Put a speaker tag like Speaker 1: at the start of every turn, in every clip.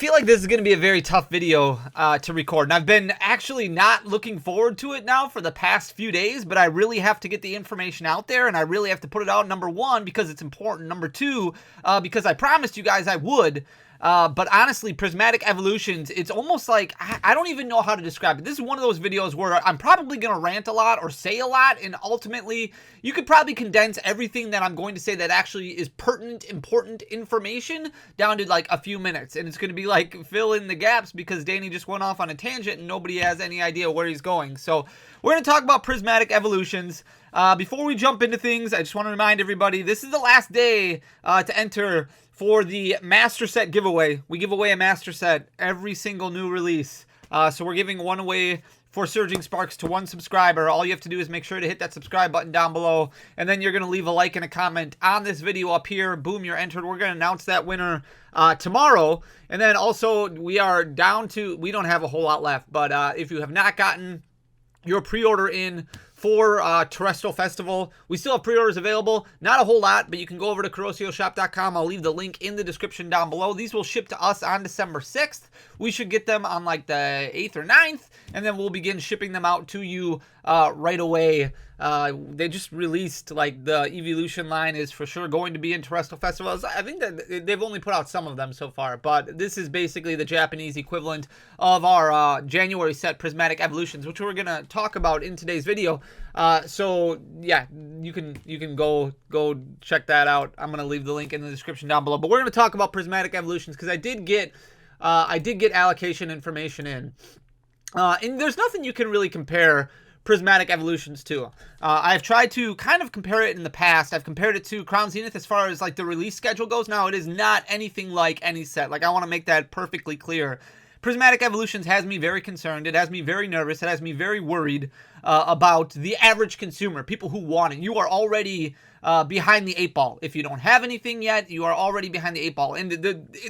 Speaker 1: feel like this is going to be a very tough video to record, and I've been actually not looking forward to it now for the past few days, but I really have to get the information out there, and I really have to put it out, number one, because it's important, number two, because I promised you guys I would. But honestly, Prismatic Evolutions, it's almost like, I don't even know how to describe it. This is one of those videos where I'm probably going to rant a lot or say a lot, and ultimately, you could probably condense everything that I'm going to say that actually is pertinent, important information down to like a few minutes. And it's going to be like, fill in the gaps because Danny just went off on a tangent and nobody has any idea where he's going. So we're going to talk about Prismatic Evolutions. Before we jump into things, I just want to remind everybody, this is the last day to enter for the Master Set giveaway. We give away a Master Set every single new release. So we're giving one away for Surging Sparks to one subscriber. All you have to do is make sure to hit that subscribe button down below, and then you're going to leave a like and a comment on this video up here. Boom, you're entered. We're going to announce that winner tomorrow. And then also, we are down to, we don't have a whole lot left, but if you have not gotten your pre-order in for Terastal Festival, we still have pre-orders available. Not a whole lot, but you can go over to CarossioShop.com. I'll leave the link in the description down below. These will ship to us on December 6th. We should get them on like the 8th or 9th, and then we'll begin shipping them out to you right away. They just released, like, the Eeveeloution line is for sure going to be in Terastal Festivals. I think that they've only put out some of them so far, but this is basically the Japanese equivalent of our January set Prismatic Evolutions, which we're going to talk about in today's video. So yeah, you can go check that out. I'm going to leave the link in the description down below, but we're going to talk about Prismatic Evolutions because I did get allocation information in. And there's nothing you can really compare Prismatic Evolutions to. I've tried to kind of compare it in the past. I've compared it to Crown Zenith as far as like the release schedule goes. Now, it is not anything like any set. Like, I want to make that perfectly clear. Prismatic Evolutions has me very concerned. It has me very nervous. It has me very worried about the average consumer, people who want it. You are already behind the 8 ball. If you don't have anything yet, you are already behind the 8 ball. And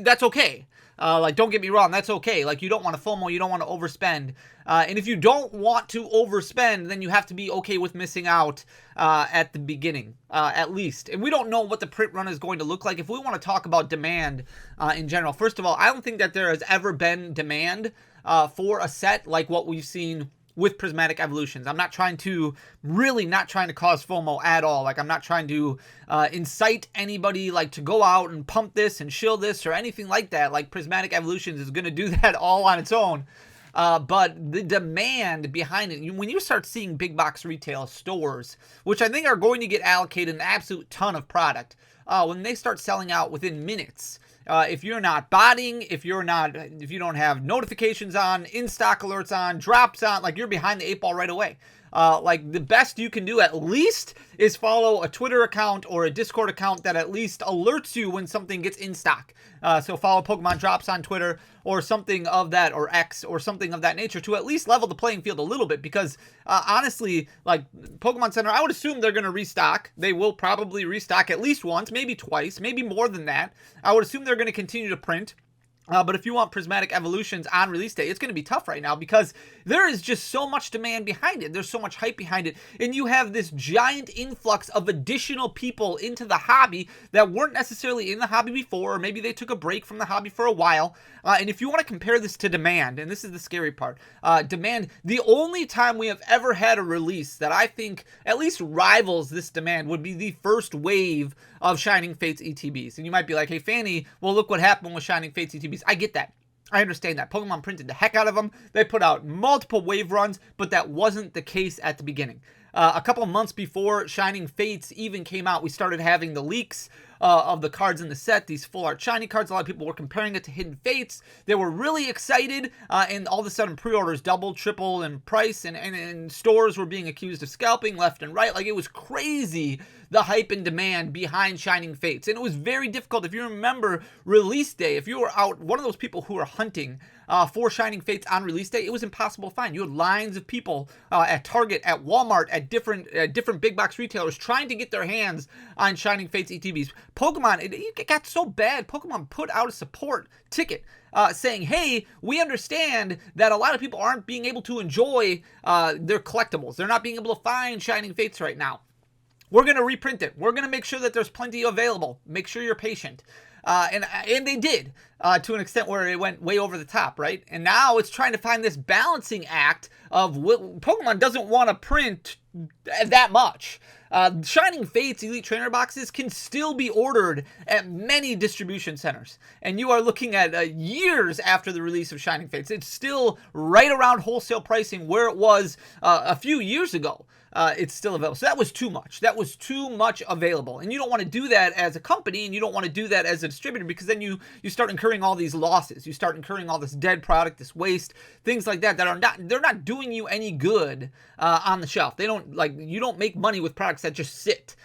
Speaker 1: that's okay. Like, don't get me wrong, that's okay. Like, you don't want to FOMO, you don't want to overspend. And if you don't want to overspend, then you have to be okay with missing out at the beginning, at least. And we don't know what the print run is going to look like. If we want to talk about demand in general, first of all, I don't think that there has ever been demand for a set like what we've seen with Prismatic Evolutions. I'm not trying to, really not trying to cause FOMO at all. Like, I'm not trying to incite anybody, like, to go out and pump this and shill this or anything like that. Like, Prismatic Evolutions is going to do that all on its own. But the demand behind it, when you start seeing big box retail stores, which I think are going to get allocated an absolute ton of product, when they start selling out within minutes, if you're not botting, if you don't have notifications on, in-stock alerts on, drops on, like, you're behind the 8 ball right away. Like, the best you can do at least is follow a Twitter account or a Discord account that at least alerts you when something gets in stock. So follow Pokemon Drops on Twitter or something of that, or X or something of that nature, to at least level the playing field a little bit, because honestly, like, Pokemon Center, I would assume they're going to restock. They will probably restock at least once, maybe twice, maybe more than that. I would assume they're going to continue to print. But if you want Prismatic Evolutions on release day, it's going to be tough right now because there is just so much demand behind it. There's so much hype behind it. And you have this giant influx of additional people into the hobby that weren't necessarily in the hobby before, or maybe they took a break from the hobby for a while. And if you want to compare this to demand, and this is the scary part, demand, the only time we have ever had a release that I think at least rivals this demand would be the first wave of Shining Fates ETBs. And you might be like, hey, Fanny, well, look what happened with Shining Fates ETBs. I get that. I understand that. Pokemon printed the heck out of them. They put out multiple wave runs, but that wasn't the case at the beginning. A couple months before Shining Fates even came out, we started having the leaks of the cards in the set, these full art shiny cards. A lot of people were comparing it to Hidden Fates. They were really excited, and all of a sudden pre-orders doubled, tripled in price, and stores were being accused of scalping left and right. Like, it was crazy, the hype and demand behind Shining Fates. And it was very difficult. If you remember release day, if you were out, one of those people who were hunting for Shining Fates on release day, it was impossible to find. You had lines of people at Target, at Walmart, at different big box retailers trying to get their hands on Shining Fates ETBs. Pokemon, it got so bad, Pokemon put out a support ticket saying, hey, we understand that a lot of people aren't being able to enjoy their collectibles. They're not being able to find Shining Fates right now. We're going to reprint it. We're going to make sure that there's plenty available. Make sure you're patient. And they did. to an extent where it went way over the top, right? And now it's trying to find this balancing act of Pokemon doesn't want to print that much. Shining Fates Elite Trainer boxes can still be ordered at many distribution centers. And you are looking at years after the release of Shining Fates. It's still right around wholesale pricing where it was a few years ago. It's still available. So that was too much. That was too much available. And you don't want to do that as a company, and you don't want to do that as a distributor, because then you start incurring all these losses. You start incurring all this dead product, this waste, things like that they're not doing you any good on the shelf. You don't make money with products that just sit.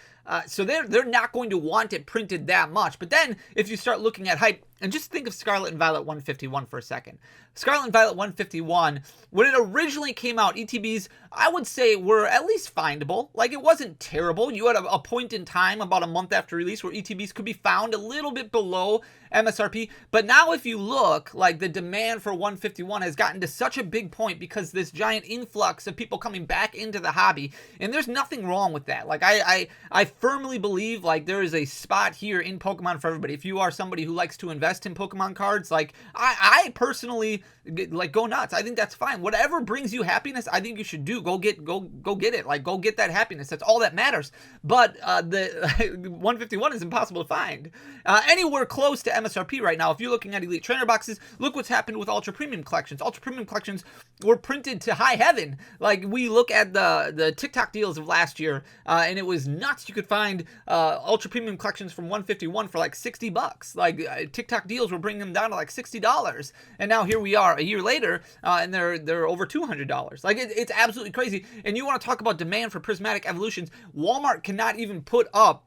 Speaker 1: So they're not going to want it printed that much. But then if you start looking at hype, and just think of Scarlet and Violet 151 for a second. Scarlet and Violet 151, when it originally came out, ETBs, I would say, were at least findable. Like, it wasn't terrible. You had a point in time about a month after release where ETBs could be found a little bit below MSRP. But now if you look, like, the demand for 151 has gotten to such a big point because this giant influx of people coming back into the hobby. And there's nothing wrong with that. Like, I firmly believe, like, there is a spot here in Pokemon for everybody. If you are somebody who likes to invest in Pokemon cards, like, I personally, like, go nuts. I think that's fine. Whatever brings you happiness, I think you should do. Go get it. Like, go get that happiness. That's all that matters. But the 151 is impossible to find anywhere close to MSRP right now. If you're looking at Elite Trainer boxes, look what's happened with Ultra Premium collections. Ultra Premium collections were printed to high heaven. Like, we look at the TikTok deals of last year, and it was nuts. You could find Ultra Premium collections from 151 for like $60. Like, TikTok deals were bringing them down to like $60, and now here we are a year later, and they're over $200. Like, it's absolutely crazy. And you want to talk about demand for Prismatic Evolutions? Walmart cannot even put up,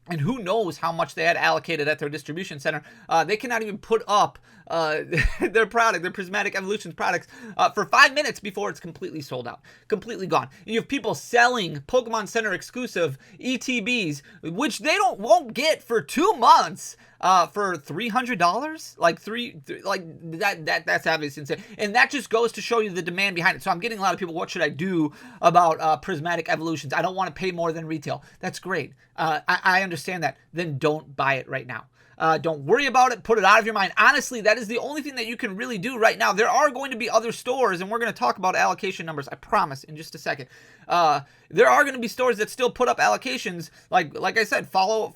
Speaker 1: and who knows how much they had allocated at their distribution center. They cannot even put up their product, their Prismatic Evolutions products, for 5 minutes before it's completely sold out, completely gone. And you have people selling Pokemon Center exclusive ETBs, which they won't get for 2 months, for $300. That's obviously insane. And that just goes to show you the demand behind it. So I'm getting a lot of people, what should I do about Prismatic Evolutions? I don't want to pay more than retail. That's great. I understand that. Then don't buy it right now. Don't worry about it. Put it out of your mind. Honestly, that is the only thing that you can really do right now. There are going to be other stores, and we're going to talk about allocation numbers, I promise, in just a second. There are going to be stores that still put up allocations. Like I said, follow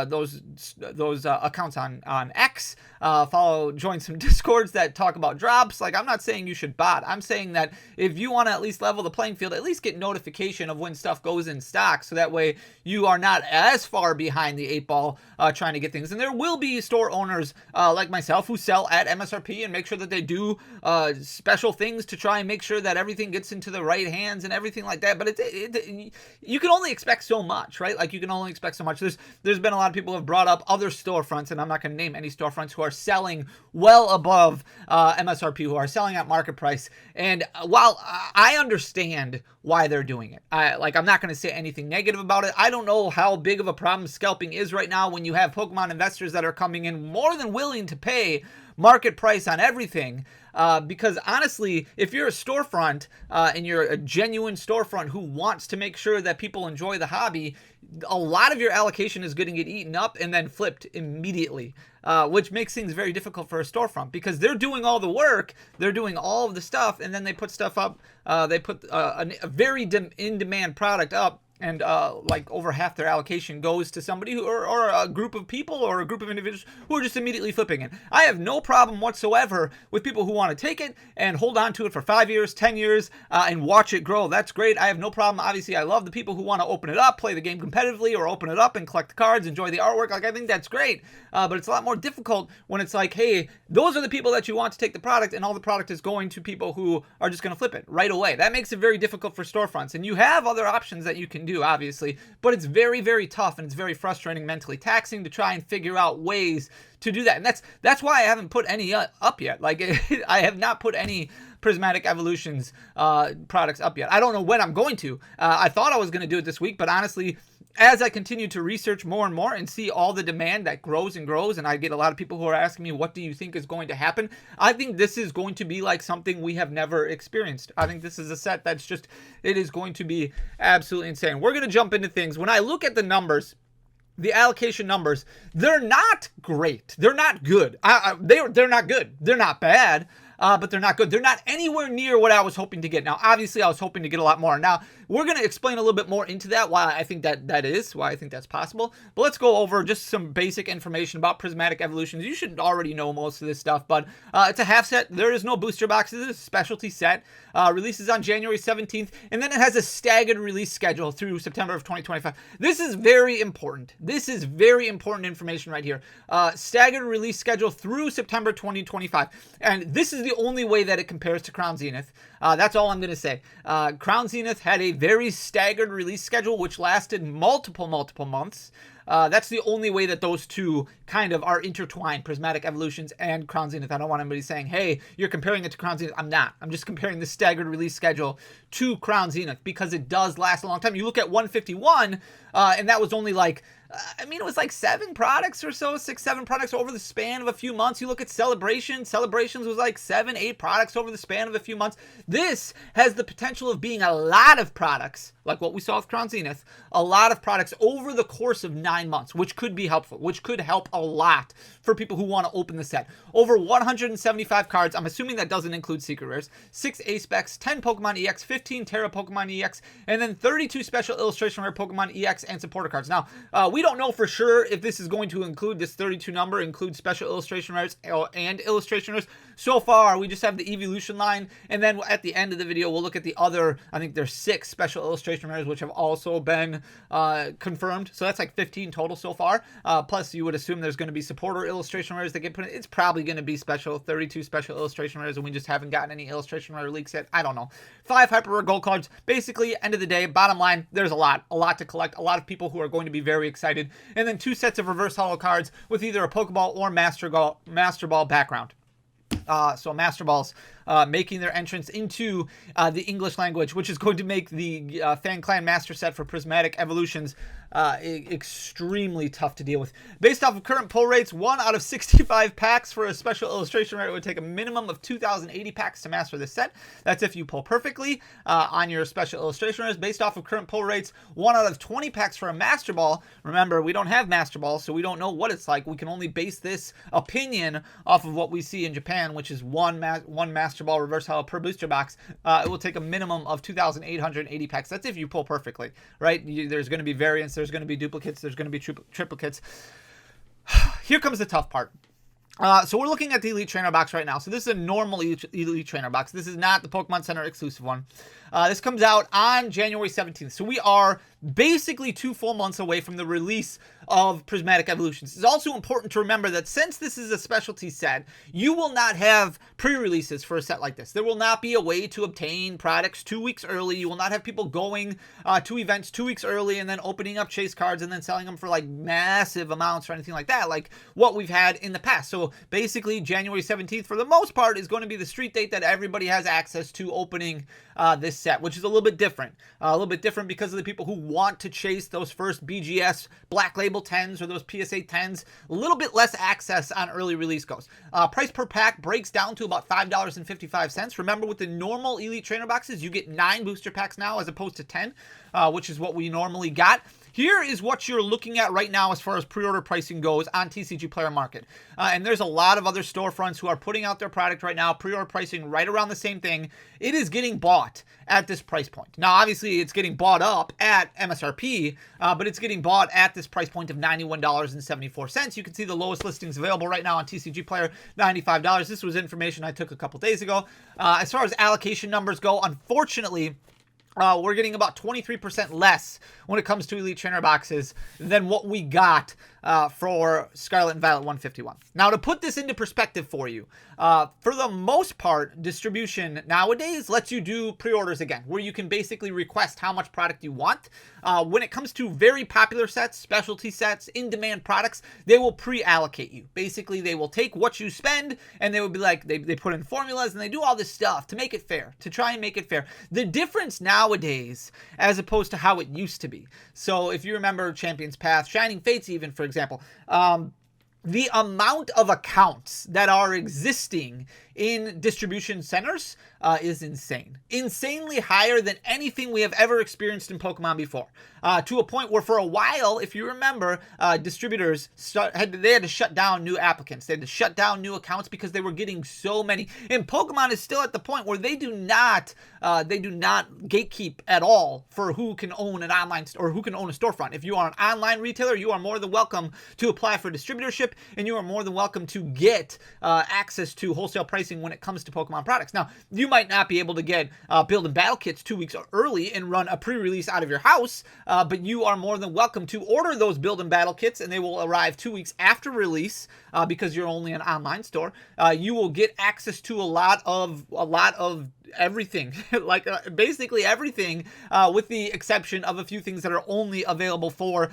Speaker 1: those accounts on X. Join some Discords that talk about drops. Like, I'm not saying you should bot. I'm saying that if you want to at least level the playing field, at least get notification of when stuff goes in stock, so that way you are not as far behind the 8 ball trying to get things. And there will be store owners like myself who sell at MSRP and make sure that they do special things to try and make sure that everything gets into the right hands and everything like that. But you can only expect so much, right? Like, you can only expect so much. There's been a lot of people who have brought up other storefronts, and I'm not going to name any storefronts, who are selling well above MSRP, who are selling at market price. And while I understand why they're doing it, I'm not going to say anything negative about it. I don't know how big of a problem scalping is right now when you have Pokemon investors that are coming in more than willing to pay market price on everything. Because honestly, if you're a storefront and you're a genuine storefront who wants to make sure that people enjoy the hobby, a lot of your allocation is going to get eaten up and then flipped immediately, which makes things very difficult for a storefront, because they're doing all the work, they're doing all of the stuff, and then they put stuff up, they put a very in-demand product up, and like over half their allocation goes to somebody who, or a group of people or a group of individuals who are just immediately flipping it. I have no problem whatsoever with people who want to take it and hold on to it for 5 years, 10 years, and watch it grow. That's great. I have no problem. Obviously, I love the people who want to open it up, play the game competitively, or open it up and collect the cards, enjoy the artwork. Like, I think that's great. But it's a lot more difficult when it's like, hey, those are the people that you want to take the product, and all the product is going to people who are just going to flip it right away. That makes it very difficult for storefronts. And you have other options that you can do, obviously, but it's very, very tough, and it's very frustrating, mentally taxing to try and figure out ways to do that. And that's why I haven't put any up yet. Like, I have not put any Prismatic Evolutions products up yet. I don't know when I'm going to. I thought I was going to do it this week, but honestly, as I continue to research more and more and see all the demand that grows and grows, and I get a lot of people who are asking me, what do you think is going to happen? I think this is going to be like something we have never experienced. I think this is a set that's just, it is going to be absolutely insane. We're going to jump into things. When I look at the numbers, the allocation numbers, they're not great. They're not good. They're not good. They're not bad. But they're not good. They're not anywhere near what I was hoping to get. Now, obviously, I was hoping to get a lot more. Now, we're going to explain a little bit more into that, why I think why I think that's possible. But let's go over just some basic information about Prismatic Evolutions. You should already know most of this stuff, but it's a half set. There is no booster boxes. It's a specialty set. Releases on January 17th, and then it has a staggered release schedule through September of 2025. This is very important. This is very important information right here. Staggered release schedule through September 2025. And this is the only way that it compares to Crown Zenith. That's all I'm going to say. Crown Zenith had a very staggered release schedule, which lasted multiple months. That's the only way that those two kind of are intertwined, Prismatic Evolutions and Crown Zenith. I don't want anybody saying, hey, you're comparing it to Crown Zenith. I'm not. I'm just comparing the staggered release schedule to Crown Zenith because it does last a long time. You look at 151, and that was only like, it was like 7 products or so, 6-7 products over the span of a few months. You look at Celebrations was like 7-8 products over the span of a few months. This has the potential of being a lot of products, like what we saw with Crown Zenith, a lot of products over the course of 9 months, which could be helpful, which could help a lot for people who want to open the set. Over 175 cards, I'm assuming that doesn't include secret rares, 6 A-Specs, 10 Pokemon EX, 15 Terra Pokemon EX, and then 32 special illustration rare Pokemon EX and supporter cards. Now, we don't know for sure if this is going to include, this 32 number include special illustration rares and illustration rares. So far, we just have the Eeveeloution line, and then at the end of the video, we'll look at the other, I think there's 6 special illustration rares, which have also been confirmed. So that's like 15 total so far. Plus, you would assume there's going to be supporter illustration rares that get put in. It's probably going to be 32 special illustration rares, and we just haven't gotten any illustration rare leaks yet. I don't know. 5 hyper rare gold cards. Basically, end of the day, bottom line, there's a lot to collect. A lot of people who are going to be very excited. And then 2 sets of reverse holo cards with either a Pokeball or Master Ball background. So Master Balls making their entrance into the English language, which is going to make the Fan Clan Master set for Prismatic Evolutions extremely tough to deal with. Based off of current pull rates, 1 out of 65 packs for a special illustration rare, it would take a minimum of 2,080 packs to master this set. That's if you pull perfectly on your special illustration rares. Based off of current pull rates, 1 out of 20 packs for a Master Ball. Remember, we don't have Master Balls, so we don't know what it's like. We can only base this opinion off of what we see in Japan, which is one Master Ball reverse holo per booster box. It will take a minimum of 2,880 packs. That's if you pull perfectly, right? There's going to be variants, there's going to be duplicates, there's going to be triplicates. Here comes the tough part. So we're looking at the Elite Trainer box right now. So this is a normal Elite Trainer box. This is not the Pokemon Center exclusive one. This comes out on January 17th. So we are basically 2 full months away from the release of Prismatic Evolutions. It's also important to remember that since this is a specialty set, you will not have pre-releases for a set like this. There will not be a way to obtain products 2 weeks early. You will not have people going to events 2 weeks early and then opening up chase cards and then selling them for like massive amounts or anything like that, like what we've had in the past. So basically, January 17th, for the most part, is going to be the street date that everybody has access to opening this set, which is a little bit different. A little bit different because of the people who want to chase those first BGS Black Label 10s or those PSA 10s. A little bit less access on early release goes. Price per pack breaks down to about $5.55. Remember, with the normal Elite Trainer boxes, you get 9 booster packs now as opposed to 10, which is what we normally got. Here is what you're looking at right now as far as pre-order pricing goes on TCG Player Market. And there's a lot of other storefronts who are putting out their product right now, pre-order pricing right around the same thing. It is getting bought at this price point. Now, obviously, it's getting bought up at MSRP, but it's getting bought at this price point of $91.74. You can see the lowest listings available right now on TCG Player, $95. This was information I took a couple days ago. As far as allocation numbers go, unfortunately, we're getting about 23% less when it comes to Elite Trainer boxes than what we got for Scarlet and Violet 151. Now, to put this into perspective for you, for the most part, distribution nowadays lets you do pre-orders again, where you can basically request how much product you want. When it comes to very popular sets, specialty sets, in-demand products, they will pre-allocate you. Basically, they will take what you spend, and they will be like, they put in formulas, and they do all this stuff to make it fair, to try and make it fair. The difference nowadays, as opposed to how it used to be. So if you remember Champion's Path, Shining Fates even, for example, the amount of accounts that are existing in distribution centers is insane. Insanely higher than anything we have ever experienced in Pokemon before. To a point where for a while, if you remember, distributors had to shut down new applicants. They had to shut down new accounts because they were getting so many. And Pokemon is still at the point where they do not gatekeep at all for who can own an online or who can own a storefront. If you are an online retailer, you are more than welcome to apply for distributorship, and you are more than welcome to get access to wholesale pricing when it comes to Pokemon products. Now, you might not be able to get build and battle kits 2 weeks early and run a pre-release out of your house, but you are more than welcome to order those build and battle kits, and they will arrive 2 weeks after release because you're only an online store. You will get access to a lot of everything, like basically everything, with the exception of a few things that are only available for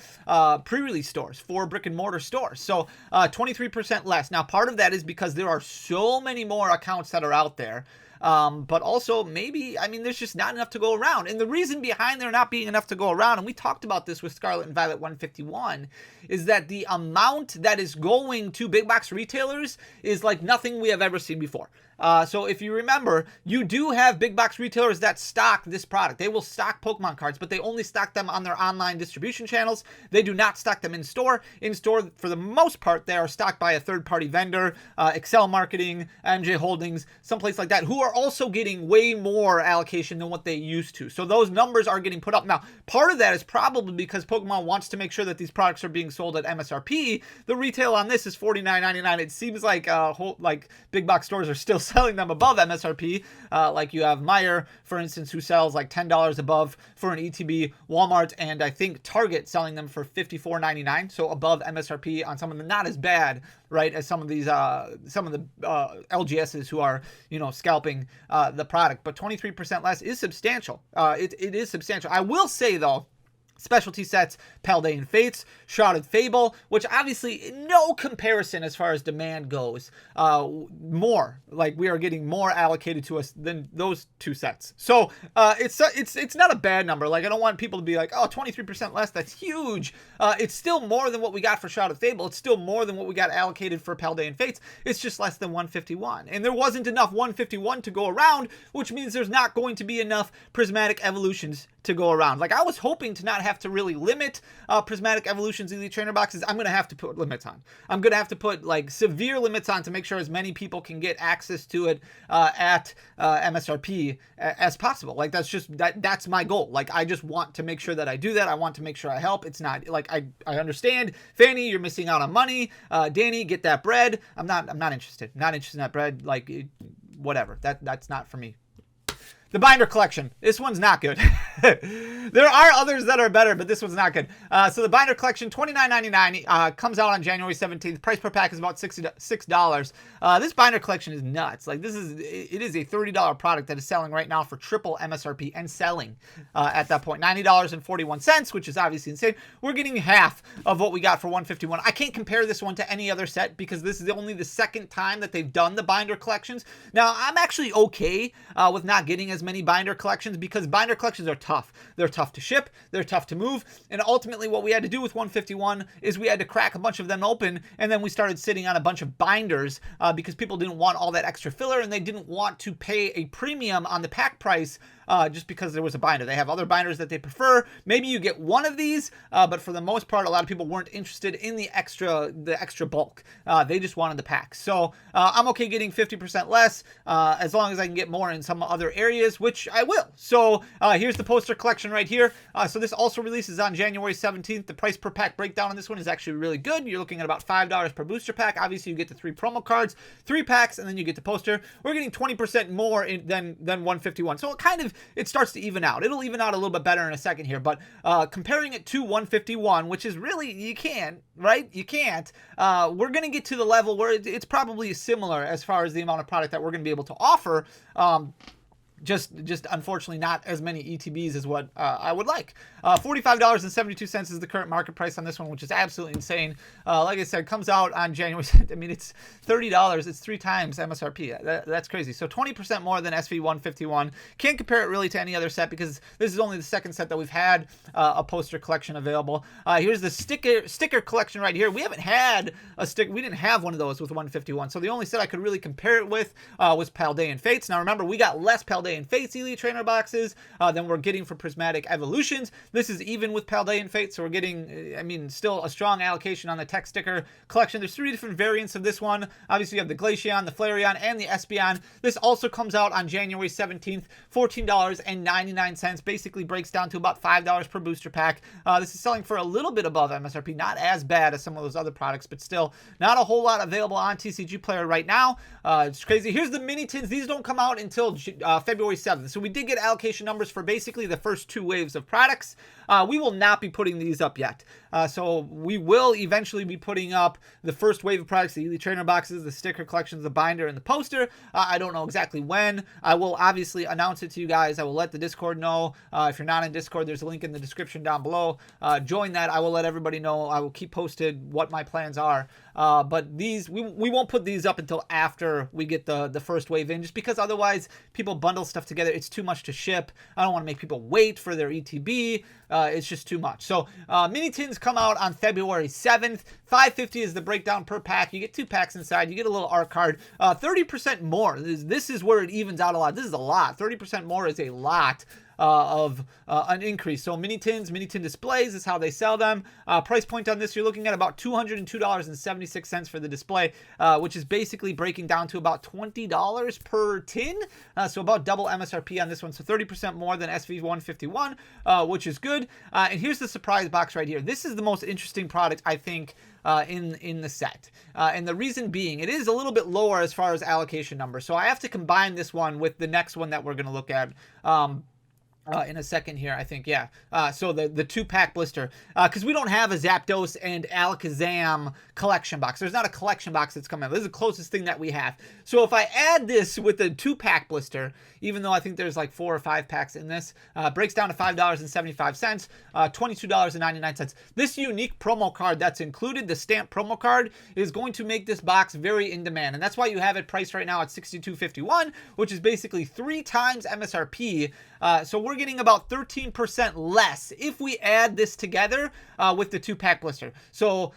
Speaker 1: pre-release stores, for brick and mortar stores. So 23% less. Now, part of that is because there are so many more accounts that are out there. But also maybe, I mean, there's just not enough to go around. And the reason behind there not being enough to go around, and we talked about this with Scarlet and Violet 151, is that the amount that is going to big box retailers is like nothing we have ever seen before. So if you remember, you do have big box retailers that stock this product. They will stock Pokemon cards, but they only stock them on their online distribution channels. They do not stock them in store. In store, for the most part, they are stocked by a third-party vendor, Excel Marketing, MJ Holdings, someplace like that, who are also getting way more allocation than what they used to. So those numbers are getting put up. Now, part of that is probably because Pokemon wants to make sure that these products are being sold at MSRP. The retail on this is $49.99. It seems like big box stores are still selling them above MSRP. Like you have Meijer, for instance, who sells like $10 above for an ETB, Walmart, and I think Target selling them for $54.99, so above MSRP on some of them. Not as bad, right, as some of these LGSs who are, scalping the product. But 23% less is substantial. It is substantial. I will say, though, specialty sets, Paldean Fates, Shrouded Fable, which obviously no comparison as far as demand goes. More, like we are getting more allocated to us than those two sets. So it's not a bad number. Like I don't want people to be like, oh, 23% less, that's huge. It's still more than what we got for Shrouded Fable. It's still more than what we got allocated for Paldean Fates. It's just less than 151. And there wasn't enough 151 to go around, which means there's not going to be enough Prismatic Evolutions to go around. Like I was hoping to not have to really limit Prismatic Evolutions Elite Trainer boxes. I'm going to have to put limits on. I'm going to have to put like severe limits on to make sure as many people can get access to it at MSRP as possible. Like that's my goal. Like I just want to make sure that I do that. I want to make sure I help. It's not like I understand, Fanny, you're missing out on money. Danny, get that bread. I'm not interested. Not interested in that bread. Like whatever. That's not for me. The binder collection. This one's not good. There are others that are better, but this one's not good. So the binder collection, $29.99, comes out on January 17th. Price per pack is about $6. This binder collection is nuts. Like it is a $30 product that is selling right now for triple MSRP and selling at that point. $90.41, which is obviously insane. We're getting half of what we got for $151. I can't compare this one to any other set because this is only the second time that they've done the binder collections. Now, I'm actually okay with not getting as many binder collections because binder collections are tough. They're tough to ship, they're tough to move, and ultimately what we had to do with 151 is we had to crack a bunch of them open, and then we started sitting on a bunch of binders because people didn't want all that extra filler and they didn't want to pay a premium on the pack price just because there was a binder. They have other binders that they prefer. Maybe you get one of these, but for the most part, a lot of people weren't interested in the extra bulk. They just wanted the pack. So I'm okay getting 50% less as long as I can get more in some other areas, which I will. So here's the poster collection right here. So this also releases on January 17th. The price per pack breakdown on this one is actually really good. You're looking at about $5 per booster pack. Obviously, you get the 3 promo cards, 3 packs, and then you get the poster. We're getting 20% more than 151. So it starts to even out. It'll even out a little bit better in a second here, but comparing it to 151, which is really, you can't, right? You can't. We're going to get to the level where it's probably similar as far as the amount of product that we're going to be able to offer. just unfortunately not as many ETBs as what I would like. $45.72 is the current market price on this one, which is absolutely insane. Like I said, comes out on January. I mean, it's $30. It's 3 times MSRP. That's crazy. So 20% more than SV151. Can't compare it really to any other set because this is only the second set that we've had a poster collection available. Here's the sticker collection right here. We haven't had a stick. We didn't have one of those with 151. So the only set I could really compare it with was Paldean Fates. Now remember, we got less Paldean Fates Elite Trainer boxes than we're getting for Prismatic Evolutions. This is even with Paldean Fates, so we're getting, I mean, still a strong allocation on the tech sticker collection. There's 3 different variants of this one. Obviously, you have the Glaceon, the Flareon, and the Espeon. This also comes out on January 17th, $14.99. Basically breaks down to about $5 per booster pack. This is selling for a little bit above MSRP. Not as bad as some of those other products, but still not a whole lot available on TCG Player right now. It's crazy. Here's the mini tins. These don't come out until February 7th. So we did get allocation numbers for basically the first 2 waves of products. We will not be putting these up yet. So we will eventually be putting up the first wave of products, the Elite Trainer boxes, the sticker collections, the binder, and the poster. I don't know exactly when. I will obviously announce it to you guys. I will let the Discord know. If you're not in Discord, there's a link in the description down below. Join that. I will let everybody know. I will keep posted what my plans are. But these, we won't put these up until after we get the first wave in, just because otherwise people bundle stuff together. It's too much to ship. I don't want to make people wait for their ETB. It's just too much. So mini tins come out on February 7th. $5.50 is the breakdown per pack. You get 2 packs inside. You get a little art card. 30% more. This is where it evens out a lot. This is a lot. 30% more is a lot of an increase. So mini tin displays is how they sell them. Price point on this, you're looking at about $202.76 for the display, which is basically breaking down to about $20 per tin. So about double MSRP on this one. So 30% more than SV151, which is good. And here's the surprise box right here. This is the most interesting product, I think, in the set. And the reason being, it is a little bit lower as far as allocation numbers. So I have to combine this one with the next one that we're going to look at. In a second here, I think, yeah. So the 2-pack blister, because we don't have a Zapdos and Alakazam collection box. There's not a collection box that's coming out. This is the closest thing that we have. So if I add this with the 2-pack blister, even though I think there's like 4 or 5 packs in this, breaks down to $5.75, $22.99. This unique promo card that's included, the stamp promo card, is going to make this box very in demand, and that's why you have it priced right now at $62.51, which is basically 3 times MSRP. So we're getting about 13% less if we add this together with the 2-pack blister. So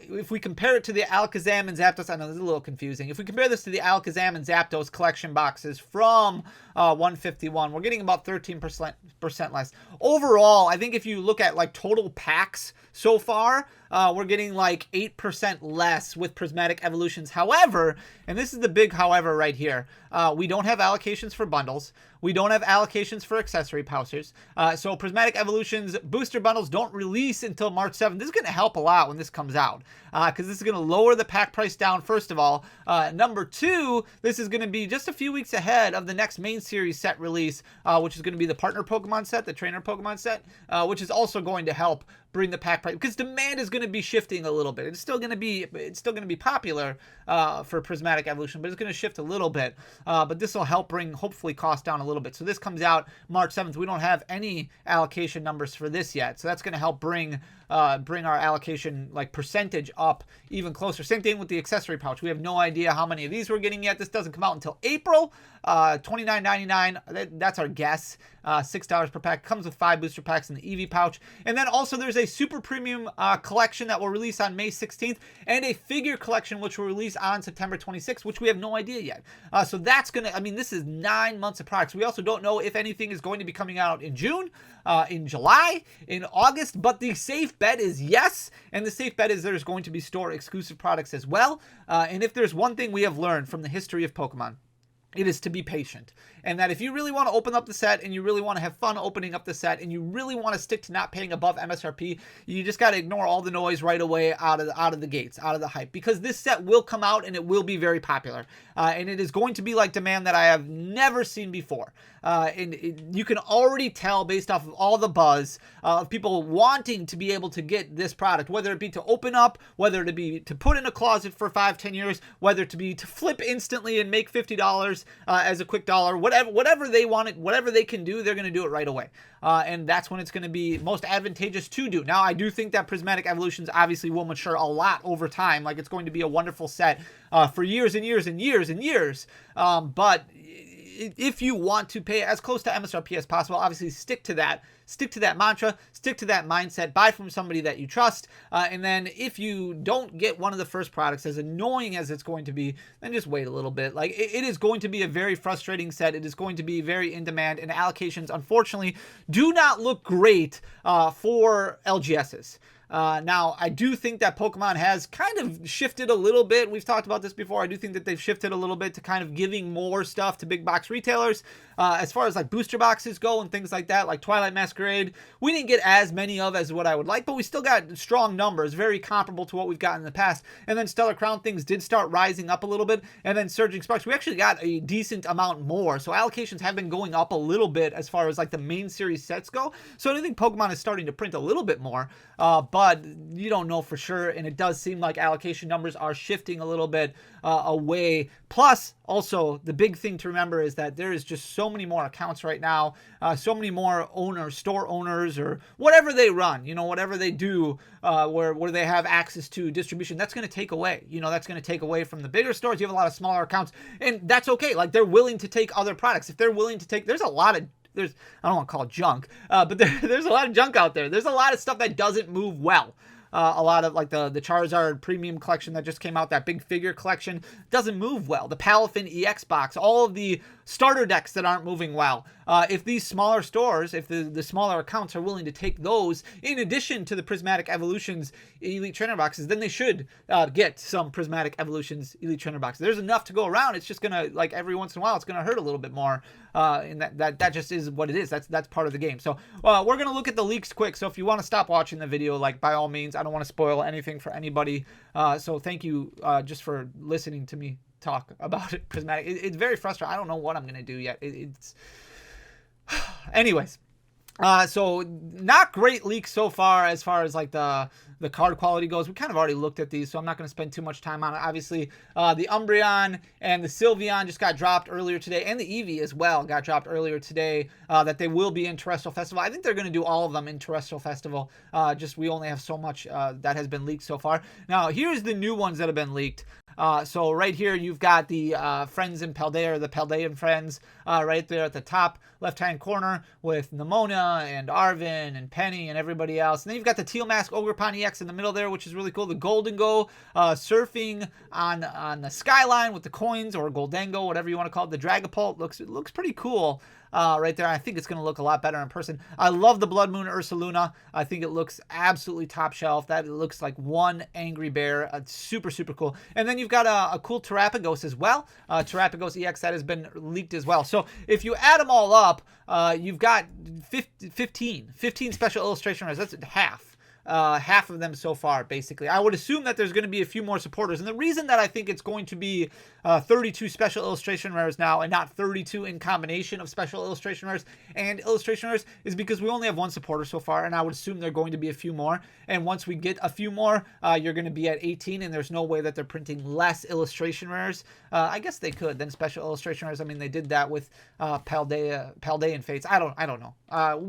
Speaker 1: if we compare it to the Alakazam and Zapdos, I know this is a little confusing. If we compare this to the Alakazam and Zapdos collection boxes from 151, we're getting about 13% less. Overall, I think if you look at like total packs so far, we're getting like 8% less with Prismatic Evolutions. However, and this is the big however right here, we don't have allocations for bundles. We don't have allocations for accessory pouches. So Prismatic Evolutions booster bundles don't release until March 7th. This is going to help a lot when this comes out, because this is going to lower the pack price down, first of all. Number 2, this is going to be just a few weeks ahead of the next main series set release, which is going to be the partner Pokemon set, the trainer Pokemon set, which is also going to help bring the pack price, because demand is going to be shifting a little bit. It's still going to be popular for Prismatic Evolution, but it's going to shift a little bit. But this will help bring, hopefully, cost down a little bit. So this comes out March 7th. We don't have any allocation numbers for this yet, so that's going to help bring our allocation like percentage up even closer. Same thing with the accessory pouch. We have no idea how many of these we're getting yet. This doesn't come out until April. $29.99. That's our guess. $6 per pack. Comes with 5 booster packs in the Eevee pouch. And then also there's a super premium collection that will release on May 16th, and a figure collection which will release on September 26th, which we have no idea yet. So that's gonna, I mean, this is 9 months of products. We also don't know if anything is going to be coming out in June, in July, in August, but the safe bet is yes, and the safe bet is there's going to be store exclusive products as well. And if there's one thing we have learned from the history of Pokemon, it is to be patient. And that if you really want to open up the set, and you really want to have fun opening up the set, and you really want to stick to not paying above MSRP, you just got to ignore all the noise right away out of the gates, out of the hype, because this set will come out and it will be very popular. And it is going to be like demand that I have never seen before. You can already tell based off of all the buzz of people wanting to be able to get this product, whether it be to open up, whether it be to put in a closet for 5-10 years, whether it be to flip instantly and make $50. as a quick dollar. Whatever they want it, whatever they can do, they're going to do it right away. And that's when it's going to be most advantageous to do. Now, I do think that Prismatic Evolutions obviously will mature a lot over time. Like, it's going to be a wonderful set for years and years and years and years. But if you want to pay as close to MSRP as possible, obviously stick to that. Stick to that mantra, stick to that mindset, buy from somebody that you trust, and then if you don't get one of the first products, as annoying as it's going to be, then just wait a little bit. Like, it is going to be a very frustrating set. It is going to be very in demand, and allocations, unfortunately, do not look great for LGSs. Now, I do think that Pokemon has kind of shifted a little bit. We've talked about this before. I do think that they've shifted a little bit to kind of giving more stuff to big box retailers. As far as like booster boxes go and things like that, like Twilight Masquerade, we didn't get as many of as what I would like, but we still got strong numbers, very comparable to what we've gotten in the past. And then Stellar Crown things did start rising up a little bit, and then Surging Sparks, we actually got a decent amount more. So allocations have been going up a little bit as far as like the main series sets go. So I think Pokemon is starting to print a little bit more, but you don't know for sure. And it does seem like allocation numbers are shifting a little bit away. Plus, also, the big thing to remember is that there is just so many more accounts right now, so many more owners, store owners, or whatever they run, whatever they do, where they have access to distribution. That's going to take away, that's going to take away from the bigger stores. You have a lot of smaller accounts, and that's okay. Like, they're willing to take other products. If they're willing to take, there's a lot of, I don't want to call it junk, but there's a lot of junk out there. There's a lot of stuff that doesn't move well. A lot of like the Charizard premium collection that just came out, that big figure collection, doesn't move well. The Palafin EX box, all of the starter decks that aren't moving well. If these smaller stores, if the smaller accounts are willing to take those in addition to the Prismatic Evolutions Elite Trainer boxes, then they should get some Prismatic Evolutions Elite Trainer boxes. There's enough to go around. It's just gonna, like, every once in a while, it's gonna hurt a little bit more. And that just is what it is. That's part of the game. So we're gonna look at the leaks quick. So if you want to stop watching the video, like, by all means, I don't want to spoil anything for anybody. So thank you just for listening to me talk about it. Prismatic. It's very frustrating. I don't know what I'm gonna do yet. It's anyways. So not great leaks so far as like the card quality goes. We kind of already looked at these, so I'm not going to spend too much time on it. Obviously, the Umbreon and the Sylveon just got dropped earlier today, and the Eevee as well got dropped earlier today, that they will be in Terastal Festival. I think they're going to do all of them in Terastal Festival. Just we only have so much that has been leaked so far. Now, here's the new ones that have been leaked. So right here, you've got the friends in Paldea, the Paldean friends, right there at the top left-hand corner with Nimona and Arven and Penny and everybody else. And then you've got the Teal Mask Ogerpon EX in the middle there, which is really cool. The Golden Go surfing on the skyline with the coins, or Goldengo, whatever you want to call it. The Dragapult looks pretty cool. Right there. I think it's going to look a lot better in person. I love the Blood Moon Ursaluna. I think it looks absolutely top shelf. That looks like one angry bear. Super, super cool. And then you've got a cool Terapagos as well. Terapagos EX that has been leaked as well. So if you add them all up, you've got 15 special illustration rares. That's half of them so far, basically. I would assume that there's going to be a few more supporters. And the reason that I think it's going to be 32 special illustration rares now and not 32 in combination of special illustration rares and illustration rares is because we only have one supporter so far, and I would assume there are going to be a few more. And once we get a few more, you're going to be at 18, and there's no way that they're printing less illustration rares. I guess they could, than special illustration rares. I mean, they did that with Paldean Fates. I don't know.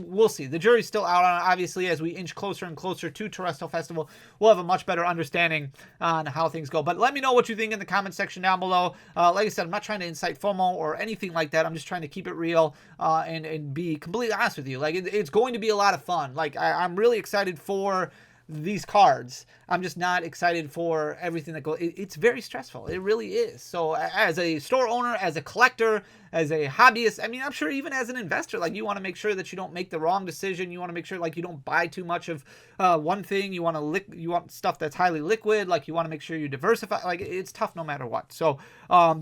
Speaker 1: We'll see. The jury's still out on it. Obviously, as we inch closer and closer to Terastal Festival, we'll have a much better understanding on how things go. But let me know what you think in the comment section down below. Like I said, I'm not trying to incite FOMO or anything like that. I'm just trying to keep it real and be completely honest with you. Like, it's going to be a lot of fun. Like, I'm really excited for these cards. I'm just not excited for everything that goes. It's very stressful. It really is. So as a store owner, as a collector, as a hobbyist, I mean, I'm sure even as an investor, like, you want to make sure that you don't make the wrong decision. You want to make sure, like, you don't buy too much of one thing. You want stuff that's highly liquid. Like, you want to make sure you diversify. Like, it's tough no matter what. So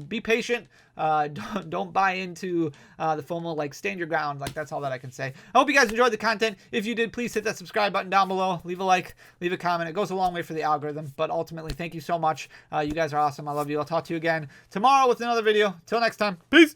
Speaker 1: be patient. Don't buy into the FOMO. Like, stand your ground. Like, that's all that I can say. I hope you guys enjoyed the content. If you did, please hit that subscribe button down below. Leave a like, leave a comment. It goes a long way for the algorithm. But ultimately, thank you so much. You guys are awesome. I love you. I'll talk to you again tomorrow with another video. Till next time. Peace.